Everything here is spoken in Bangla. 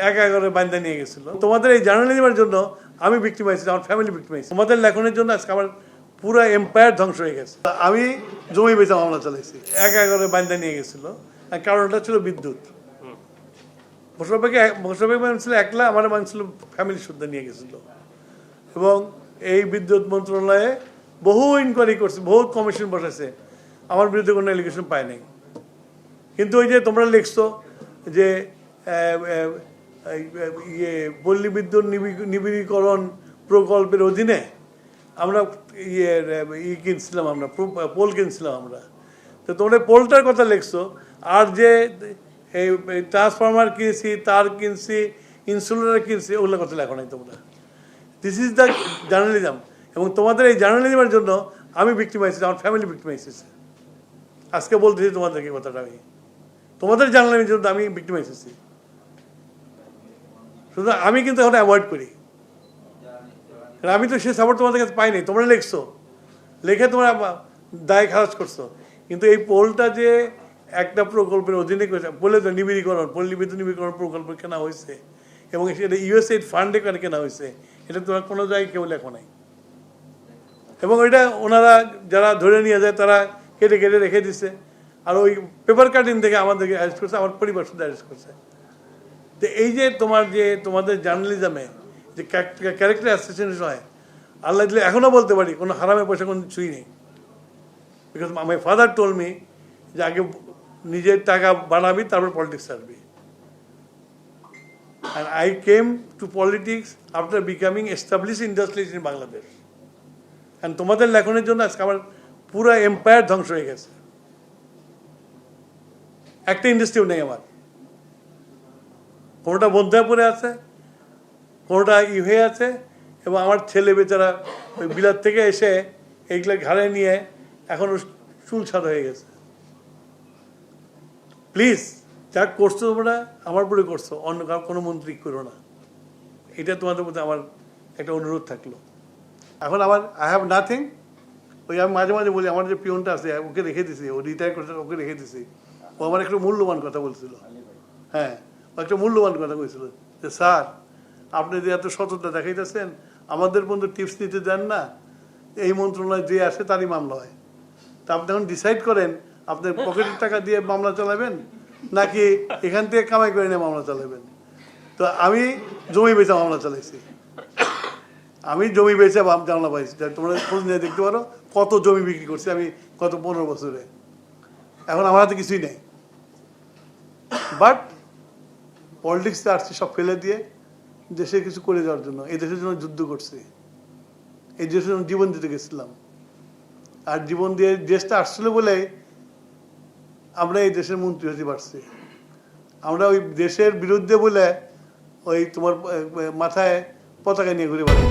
একা করে বান্দা নিয়ে গেছিল। তোমাদের এই জার্নালিজমের জন্য আমি ভিক্টিমাইজ, আমার ফ্যামিলি ভিক্টিমাইজ। তোমাদের লেখনের জন্য আজকে আমার পুরো এম্পায়ার ধ্বংস হয়ে গেছে। আমি জমি বেচা মামলা চালাইছি, একা করে বান্দা নিয়ে গেছিল। কারণটা ছিল বিদ্যুৎ। মোশাররফ মান ছিল একলা, আমার মান ছিল ফ্যামিলি শুদ্ধ নিয়ে গেছিল। এবং এই বিদ্যুৎ মন্ত্রণালয়ে বহু ইনকোয়ারি করছে, বহু কমিশন বসেছে, আমার বিরুদ্ধে কোনো এলিগেশন পায় নাই। কিন্তু ওই যে তোমরা লিখছো যে পল্লী বিদ্যুৎ নিবিড়ীকরণ প্রকল্পের অধীনে আমরা কিনছিলাম, আমরা পোল কিনছিলাম আমরা। তো তোমরা পোলটার কথা লিখছো, আর যে এই ট্রান্সফরমার কিনছি, তার কিনছি, ইনসুলেটর কিনছি, ওগুলো কথা লেখো নাই তোমরা। This is the journalism. এবং তোমাদের এই জার্নালিজমের জন্য আমি ভিক্টিমাইজ, আমার ফ্যামিলি ভিক্টিমাইজ হয়েছে। আজকে বলতেছি তোমাদেরকে কথাটা, আমি তোমাদের জার্নালিজমের জন্য আমি ভিক্টিমাইজ হয়েছি। সুতরাং আমি কিন্তু এখন অ্যাভয়েড করি, কারণ আমি তো সে সাপোর্ট তোমাদের কাছে পাইনি। তোমরা লিখছো, লেখে তোমরা দায় খারাজ করছো। কিন্তু এই পোলটা যে একটা প্রকল্পের অধীনে বলে তো নিবিড়ীকরণ, পল্লী বিদ্যুৎ নিবিড়ীকরণ প্রকল্প কেনা হয়েছে এবং সেটা ইউএসএইড ফান্ডে কেনা হয়েছে, এটা তোমরা কোনো জায়গায় কেউ লেখো নাই। এবং ওইটা ওনারা যারা ধরে নিয়ে যায় তারা কেটে কেটে রেখে দিছে। আর ওই পেপার কাটিং থেকে আমাদেরকে অ্যারেস্ট করছে, আমার পরিবার শুধু অ্যারেস্ট করছে। তো এই যে তোমাদের জার্নালিজমে যে ক্যারেক্টার অ্যাসোসিয়েশন হয়, আল্লাহ দিলে এখনও বলতে পারি কোনো হারামে পয়সা কোনো ছুঁই নেই। Because my father told me যে আগে নিজের টাকা বানাবি, তারপর পলিটিক্স আসবি। And I came to politics after becoming established industrialist in Bangladesh. And তোমাদের লেখনের জন্য আজকে আমার পুরো এম্পায়ার ধ্বংস হয়ে গেছে। একটা ইন্ডাস্ট্রিও নেই আমার, কোনোটা বন্ধ হয়ে পড়ে আছে, কোনোটা হয়ে আছে। এবং আমার ছেলে বেচারা ওই বিলাত থেকে এসে এইগুলো ঘাড়ে নিয়ে এখন চুল ছাড় হয়ে গেছে। প্লিজ, যা করছো তোমরা আমার পরে করছো, অন্য কোনো মন্ত্রী করো না। এটা তোমাদের মধ্যে আমার একটা অনুরোধ থাকলো। এখন আমার আই হ্যাভ নাথিং। ওই আমি মাঝে মাঝে বলি, আমার যে পিয়নটা আছে ওকে রেখে দিছি, ও রিটায়ার করছে, ওকে রেখে দিছি। ও আমার একটা মূল্যবান কথা বলছিল। হ্যাঁ, ও একটা মূল্যবান কথা বলছিল যে স্যার, আপনি যে এত সততা দেখাইতেছেন, আমাদের বন্ধু টিপস নিতে দেন না, এই মন্ত্রণালয় যে আসে তারই মামলা হয়। তা আপনি এখন ডিসাইড করেন আপনার পকেটের টাকা দিয়ে মামলা চালাবেন নাকি এখান থেকে কামাই করে নিয়ে মামলা চালাবেন। তো আমি জমি বেচা মামলা চালাইছি, আমি জমি বেচে মামলা পাইছি। তোমরা খোঁজ নিয়ে দেখতে পারো কত জমি বিক্রি করছি আমি গত 15 বছরে। এখন আমার হাতে কিছুই নেই, বাট পলিটিক্সে আসছি সব ফেলে দিয়ে দেশে কিছু করে যাওয়ার জন্য। এই দেশের জন্য যুদ্ধ করছি, এই দেশের জন্য জীবন দিতে গেছিলাম। আর জীবন দিয়ে দেশটা আসছিল বলে আমরা এই দেশের মন্ত্রী হতে পারছি। আমরা ওই দেশের বিরুদ্ধে বলে ওই তোমার মাথায় পতাকা নিয়ে ঘুরে বেড়াই।